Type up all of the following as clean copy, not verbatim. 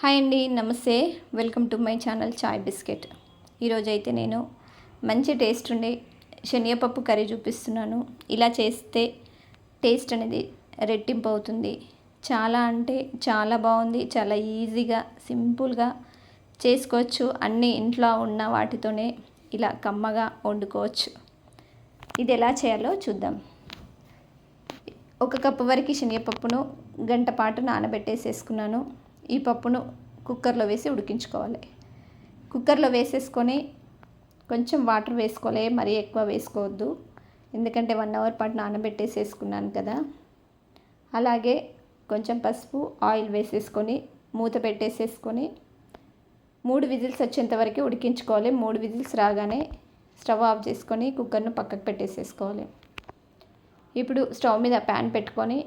Hi అండి, నమస్తే. Welcome to my channel chai biscuit. ఈరోజైతే నేను మంచి టేస్ట్ ఉండే శనగపప్పు కర్రీ చూపిస్తున్నాను. ఇలా చేస్తే టేస్ట్ అనేది రెట్టింపు అవుతుంది. చాలా అంటే చాలా బాగుంది. చాలా ఈజీగా సింపుల్గా చేసుకోవచ్చు. అన్నీ ఇంట్లో ఉన్న వాటితోనే ఇలా కమ్మగా వండుకోవచ్చు. ఇది ఎలా చేయాలో చూద్దాం. 1 కప్పు వరకు శనగపప్పును గంట పాటు నానబెట్టేసేసుకున్నాను. ఈ పప్పును కుక్కర్లో వేసి ఉడికించుకోవాలి. కుక్కర్లో వేసేసుకొని కొంచెం వాటర్ వేసుకోవాలి, మరీ ఎక్కువ వేసుకోవద్దు. ఎందుకంటే 1 అవర్ పాటు నానబెట్టేసేసుకున్నాను కదా. అలాగే కొంచెం పసుపు, ఆయిల్ వేసేసుకొని మూత పెట్టేసేసుకొని 3 విజిల్స్ వచ్చేంత వరకు ఉడికించుకోవాలి. 3 విజిల్స్ రాగానే స్టవ్ ఆఫ్ చేసుకొని కుక్కర్ను పక్కకు పెట్టేసేసుకోవాలి. ఇప్పుడు స్టవ్ మీద ప్యాన్ పెట్టుకొని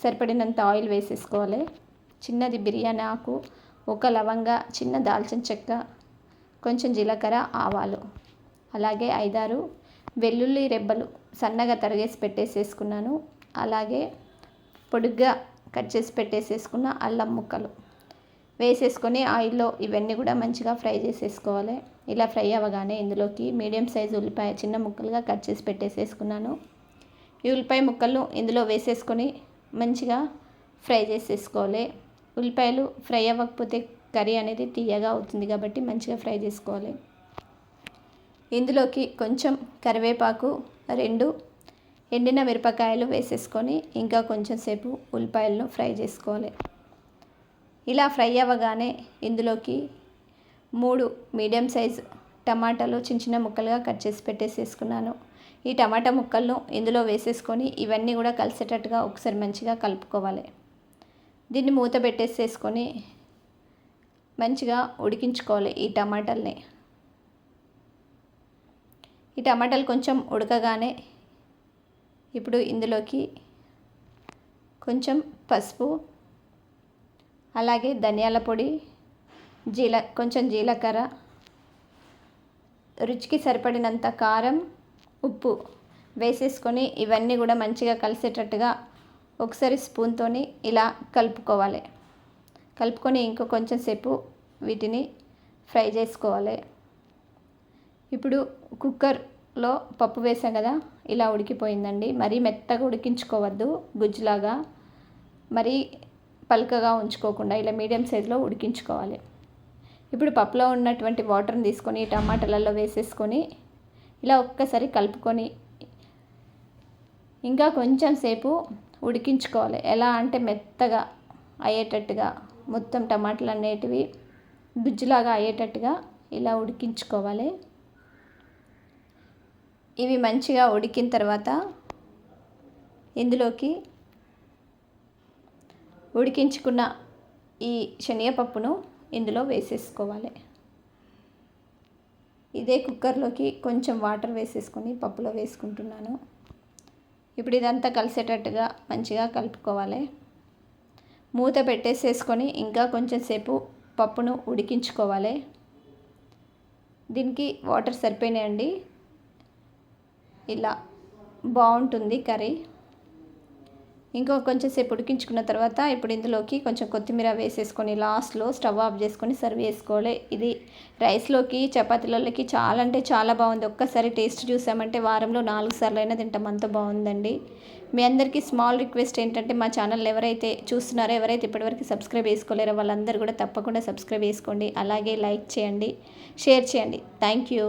సరిపడినంత ఆయిల్ వేసేసుకోవాలి. చిన్నది బిర్యానీ ఆకు, 1 లవంగా, చిన్న దాల్చిన చెక్క, కొంచెం జీలకర్ర, ఆవాలు, అలాగే 5-6 వెల్లుల్లి రెబ్బలు సన్నగా తరిగేసి పెట్టేసేసుకున్నాను. అలాగే పొడుగ్గా కట్ చేసి పెట్టేసేసుకున్న అల్లం ముక్కలు వేసేసుకొని ఆయిల్లో ఇవన్నీ కూడా మంచిగా ఫ్రై చేసేసుకోవాలి. ఇలా ఫ్రై అవ్వగానే ఇందులోకి మీడియం సైజు ఉల్లిపాయ చిన్న ముక్కలుగా కట్ చేసి పెట్టేసేసుకున్నాను. ఈ ఉల్లిపాయ ముక్కలను ఇందులో వేసేసుకొని మంచిగా ఫ్రై చేసేసుకోవాలి. ఉల్లిపాయలు ఫ్రై అవ్వకపోతే కర్రీ అనేది తీయగా అవుతుంది కాబట్టి మంచిగా ఫ్రై చేసుకోవాలి. ఇందులోకి కొంచెం కరివేపాకు, 2 ఎండిన మిరపకాయలు వేసేసుకొని ఇంకా కొంచెం సేపు ఉల్లిపాయలను ఫ్రై చేసుకోవాలి. ఇలా ఫ్రై అవ్వగానే ఇందులోకి 3 మీడియం సైజు టమాటాలు చిన్న ముక్కలుగా కట్ చేసి పెట్టేసేసుకున్నాను. ఈ టమాటా ముక్కలను ఇందులో వేసేసుకొని ఇవన్నీ కూడా కలిసేటట్టుగా ఒకసారి మంచిగా కలుపుకోవాలి. దీన్ని మూత పెట్టేసేసుకొని మంచిగా ఉడికించుకోవాలి. ఈ టమాటాలు కొంచెం ఉడకగానే ఇప్పుడు ఇందులోకి కొంచెం పసుపు, అలాగే ధనియాల పొడి, కొంచెం జీలకర్ర, రుచికి సరిపడినంత కారం, ఉప్పు వేసేసుకొని ఇవన్నీ కూడా మంచిగా కలిసేటట్టుగా ఒకసారి స్పూన్తోని ఇలా కలుపుకోవాలి. కలుపుకొని ఇంకో కొంచెం సేపు వీటిని ఫ్రై చేసుకోవాలి. ఇప్పుడు కుక్కర్లో పప్పు వేసాం కదా, ఇలా ఉడికిపోయిందండి. మరీ మెత్తగా ఉడికించుకోవద్దు, గుజ్జులాగా మరీ పలుకగా ఉంచుకోకుండా ఇలా మీడియం సైజులో ఉడికించుకోవాలి. ఇప్పుడు పప్పులో ఉన్నటువంటి వాటర్ని తీసుకొని టమాటాలలో వేసేసుకొని ఇలా ఒక్కసారి కలుపుకొని ఇంకా కొంచెం సేపు ఉడికించుకోవాలి. ఎలా అంటే మెత్తగా అయ్యేటట్టుగా, మొత్తం టమాటాలు అనేటివి గుజ్జులాగా అయ్యేటట్టుగా ఇలా ఉడికించుకోవాలి. ఇవి మంచిగా ఉడికిన తర్వాత ఇందులోకి ఉడికించుకున్న ఈ శనగపప్పును ఇందులో వేసేసుకోవాలి. ఇదే కుక్కర్లోకి కొంచెం వాటర్ వేసేసుకొని పప్పులో వేసుకుంటున్నాను. ఇప్పుడు ఇదంతా కలిసేటట్టుగా మంచిగా కలుపుకోవాలి. మూత పెట్టేసేసుకొని ఇంకా కొంచెం సేపు పప్పును ఉడికించుకోవాలి. దీనికి వాటర్ సరిపోయినాయండి. ఇలా బాగుంటుంది కర్రీ. ఇంకో కొంచెం సేపు ఉడికించుకున్న తర్వాత ఇప్పుడు ఇందులోకి కొంచెం కొత్తిమీర వేసేసుకొని లాస్ట్లో స్టవ్ ఆఫ్ చేసుకొని సర్వ్ చేసుకోవాలి. ఇది రైస్లోకి, చపాతీలకి చాలా అంటే చాలా బాగుంది. ఒక్కసారి టేస్ట్ చూసామంటే వారంలో 4 సార్లు అయినా తింటాం, అంత బాగుందండి. మీ అందరికీ స్మాల్ రిక్వెస్ట్ ఏంటంటే మా ఛానల్ ఎవరైతే చూస్తున్నారో, ఎవరైతే ఇప్పటివరకు సబ్స్క్రైబ్ చేసుకోలేరో వాళ్ళందరూ కూడా తప్పకుండా సబ్స్క్రైబ్ చేసుకోండి. అలాగే లైక్ చేయండి, షేర్ చేయండి. Thank you.